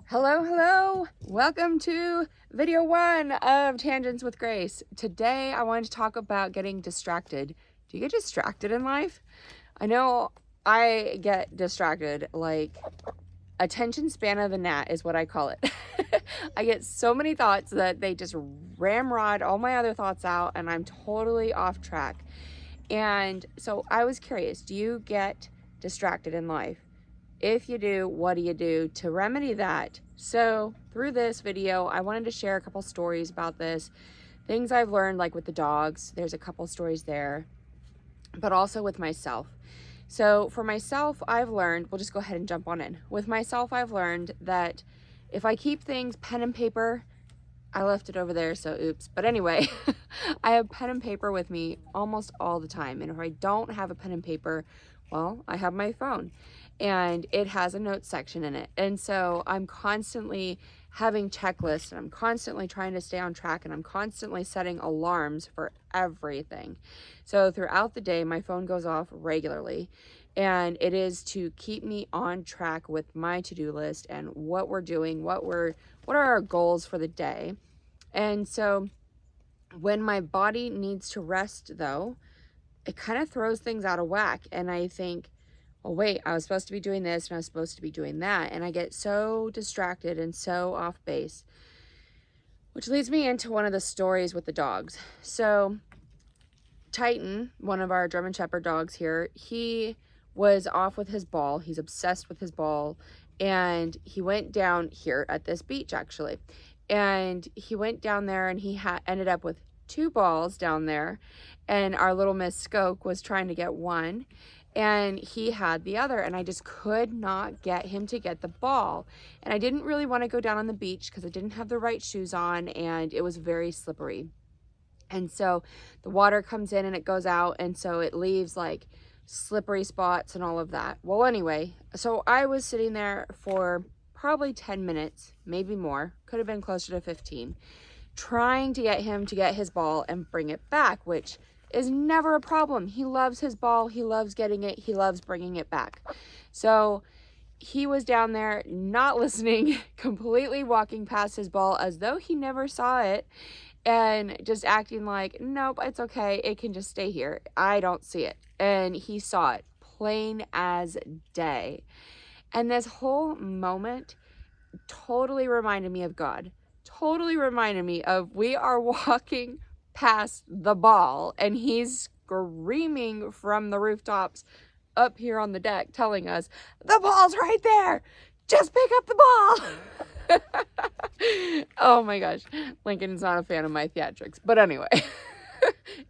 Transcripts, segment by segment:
Hello. Welcome to video 1 of Tangents with Grace. Today I wanted to talk about getting distracted. Do you get distracted in life? I know I get distracted, like attention span of the gnat is what I call it. I get so many thoughts that they just ramrod all my other thoughts out and I'm totally off track. And so I was curious, do you get distracted in life? If you do, what do you do to remedy that? So through this video, I wanted to share a couple stories about this, things I've learned, like with the dogs. There's a couple stories there, but also with myself. So for myself, I've learned, we'll just go ahead and jump on in. With myself, I've learned that if I keep things pen and paper, I left it over there, so oops. But anyway, I have pen and paper with me almost all the time. And if I don't have a pen and paper, well, I have my phone and it has a notes section in it. And so I'm constantly having checklists and I'm constantly trying to stay on track and I'm constantly setting alarms for everything. So throughout the day, my phone goes off regularly and it is to keep me on track with my to-do list and what we're doing, what are our goals for the day. And so when my body needs to rest though, it kind of throws things out of whack. And I think, well, wait, I was supposed to be doing this and I was supposed to be doing that. And I get so distracted and so off base, which leads me into one of the stories with the dogs. So Titan, one of our German Shepherd dogs here, he was off with his ball. He's obsessed with his ball. And he went down here at this beach, actually. And he went down there and he ended up with 2 balls down there. And our little Miss Skoke was trying to get one. And he had the other. And I just could not get him to get the ball. And I didn't really want to go down on the beach because I didn't have the right shoes on. And it was very slippery. And so the water comes in and it goes out. And so it leaves like slippery spots and all of that. Well, anyway, so I was sitting there for probably 10 minutes, maybe more, could have been closer to 15, trying to get him to get his ball and bring it back, which is never a problem. He loves his ball. He loves getting it. He loves bringing it back. So he was down there not listening, completely walking past his ball as though he never saw it and just acting like, nope, it's okay. It can just stay here. I don't see it. And he saw it plain as day. And this whole moment totally reminded me of God, totally reminded me of we are walking past the ball and he's screaming from the rooftops up here on the deck telling us, the ball's right there. Just pick up the ball. Oh my gosh. Lincoln's not a fan of my theatrics. But anyway,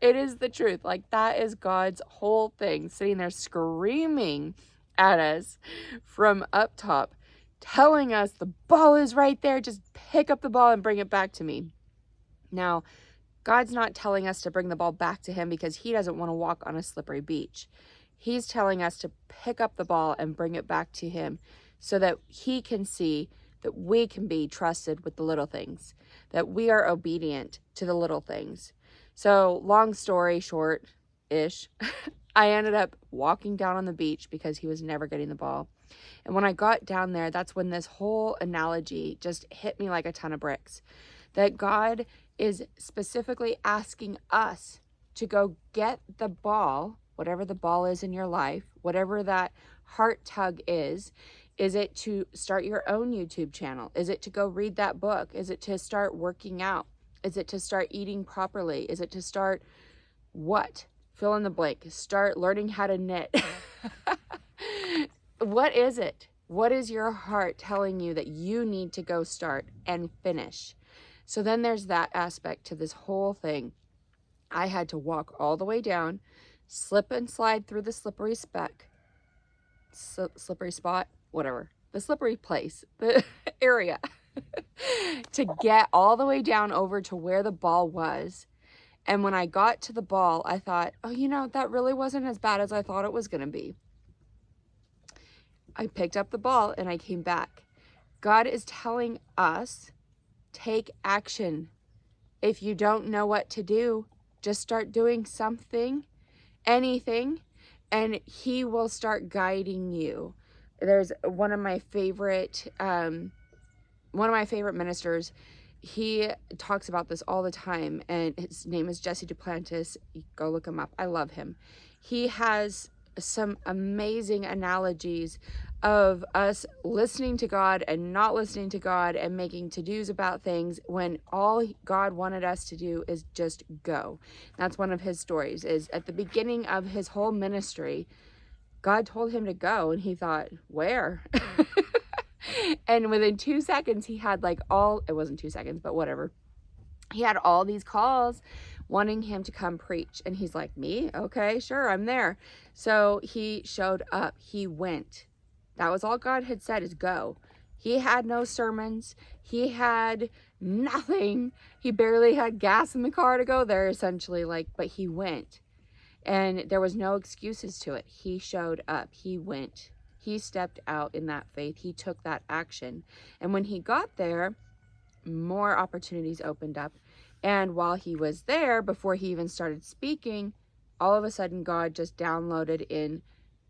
it is the truth. Like that is God's whole thing, sitting there screaming at us from up top, telling us the ball is right there. Just pick up the ball and bring it back to me. Now, God's not telling us to bring the ball back to him because he doesn't want to walk on a slippery beach. He's telling us to pick up the ball and bring it back to him so that he can see that we can be trusted with the little things, that we are obedient to the little things. So long story short-ish, I ended up walking down on the beach because he was never getting the ball. And when I got down there, that's when this whole analogy just hit me like a ton of bricks. That God is specifically asking us to go get the ball, whatever the ball is in your life, whatever that heart tug is. Is it to start your own YouTube channel? Is it to go read that book? Is it to start working out? Is it to start eating properly? Is it to start what? Fill in the blank. Start learning how to knit. What is it? What is your heart telling you that you need to go start and finish? So then there's that aspect to this whole thing. I had to walk all the way down, slip and slide through the slippery spot, whatever, the slippery place, the area, to get all the way down over to where the ball was. And when I got to the ball, I thought, oh, you know, that really wasn't as bad as I thought it was going to be. I picked up the ball and I came back. God is telling us, take action. If you don't know what to do, just start doing something, anything, and he will start guiding you. There's one of my favorite one of my favorite ministers, he talks about this all the time, and his name is Jesse Duplantis. Go look him up. I love him. He has some amazing analogies of us listening to God and not listening to God and making to-dos about things when all God wanted us to do is just go. That's one of his stories, is at the beginning of his whole ministry, God told him to go, and he thought, where? And within 2 seconds, he had like it wasn't 2 seconds, but whatever. He had all these calls wanting him to come preach. And he's like, me? Okay, sure, I'm there. So he showed up. He went. That was all God had said, is go. He had no sermons. He had nothing. He barely had gas in the car to go there, essentially, but he went. And there was no excuses to it. He showed up. He went. He stepped out in that faith. He took that action. And when he got there, more opportunities opened up. And while he was there, before he even started speaking, all of a sudden God just downloaded in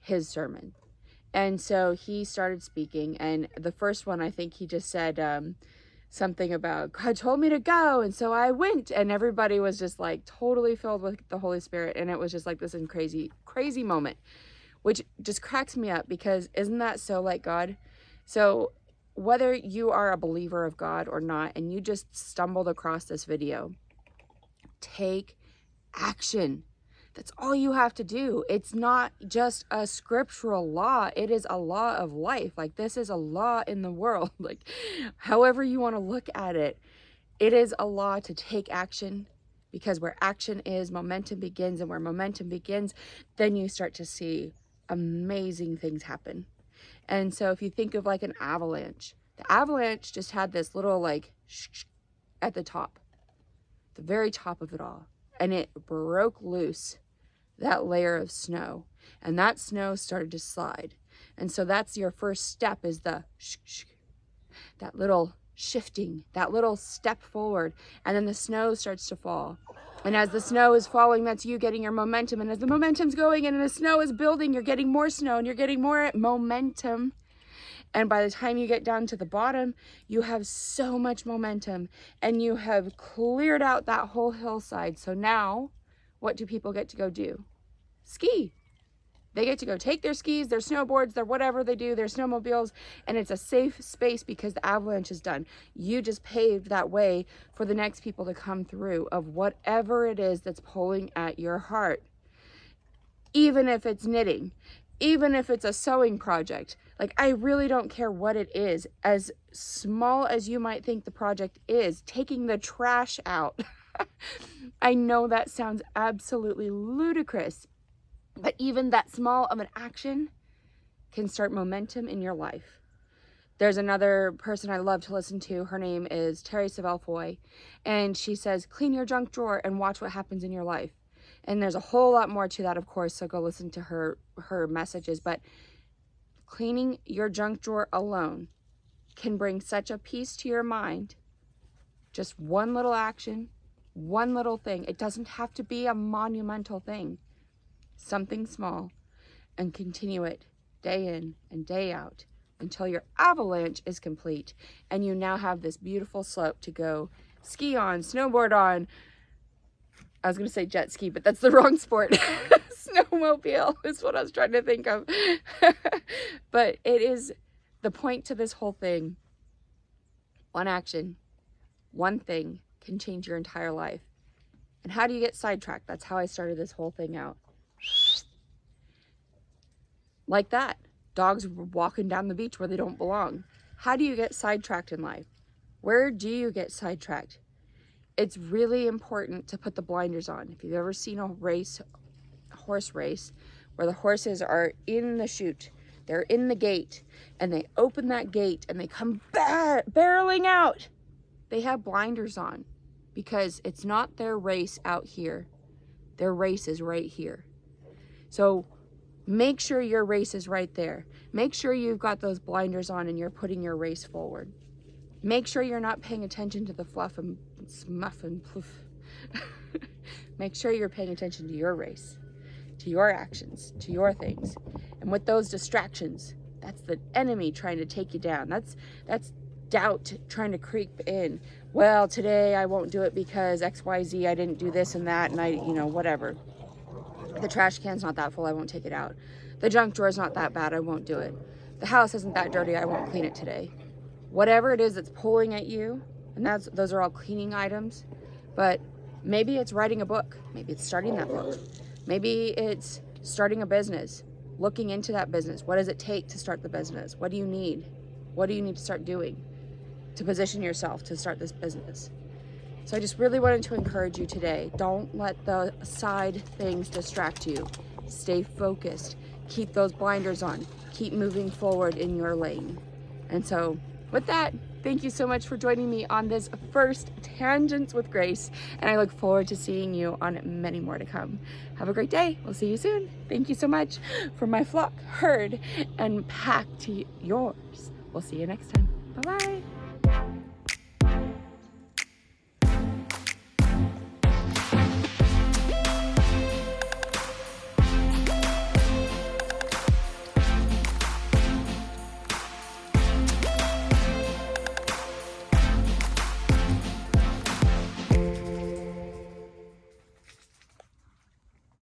his sermon. And so he started speaking. And the first one, I think he just said something about, God told me to go, and so I went. And everybody was just like totally filled with the Holy Spirit. And it was just like this crazy moment, which just cracks me up, because isn't that so like God? So whether you are a believer of God or not, and you just stumbled across this video, take action. That's all you have to do. It's not just a scriptural law. It is a law of life. Like, this is a law in the world. Like, however you want to look at it, it is a law to take action, because where action is, momentum begins. And where momentum begins, then you start to see amazing things happen. And so if you think of like an avalanche, the avalanche just had this little at the top, the very top of it all. And it broke loose that layer of snow, and that snow started to slide. And so that's your first step, is that little shifting, that little step forward. And then the snow starts to fall. And as the snow is falling, that's you getting your momentum. And as the momentum's going and the snow is building, you're getting more snow and you're getting more momentum. And by the time you get down to the bottom, you have so much momentum and you have cleared out that whole hillside. So now, what do people get to go do? Ski. They get to go take their skis, their snowboards, their whatever they do, their snowmobiles, and it's a safe space because the avalanche is done. You just paved that way for the next people to come through of whatever it is that's pulling at your heart. Even if it's knitting, even if it's a sewing project, I really don't care what it is. As small as you might think the project is, taking the trash out. I know that sounds absolutely ludicrous, but even that small of an action can start momentum in your life. There's another person I love to listen to. Her name is Terry Savelle Foy, and she says, clean your junk drawer and watch what happens in your life. And there's a whole lot more to that, of course, so go listen to her messages. But cleaning your junk drawer alone can bring such a peace to your mind. Just one little action, one little thing. It doesn't have to be a monumental thing. Something small, and continue it day in and day out until your avalanche is complete and you now have this beautiful slope to go ski on, snowboard on. I was going to say jet ski, but that's the wrong sport. Snowmobile is what I was trying to think of. But it is the point to this whole thing. One action, one thing can change your entire life. And how do you get sidetracked? That's how I started this whole thing out. Like that. Dogs walking down the beach where they don't belong. How do you get sidetracked in life? Where do you get sidetracked? It's really important to put the blinders on. If you've ever seen a horse race, where the horses are in the chute, they're in the gate, and they open that gate and they come barreling out. They have blinders on because it's not their race out here. Their race is right here. So make sure your race is right there. Make sure you've got those blinders on and you're putting your race forward. Make sure you're not paying attention to the fluff and smuff and poof. Make sure you're paying attention to your race, to your actions, to your things. And with those distractions, that's the enemy trying to take you down. That's doubt trying to creep in. Well, today I won't do it because XYZ, I didn't do this and that, and I, you know, whatever. The trash can's not that full, I won't take it out. The junk drawer's not that bad, I won't do it. The house isn't that dirty, I won't clean it today. Whatever it is that's pulling at you, and those are all cleaning items, but maybe it's writing a book. Maybe it's starting that book. Maybe it's starting a business, looking into that business. What does it take to start the business? What do you need? What do you need to start doing to position yourself to start this business? So I just really wanted to encourage you today. Don't let the side things distract you. Stay focused. Keep those blinders on. Keep moving forward in your lane. And so with that, thank you so much for joining me on this first Tangents with Grace, and I look forward to seeing you on many more to come. Have a great day. We'll see you soon. Thank you so much. For my flock, herd, and pack to yours. We'll see you next time. Bye-bye.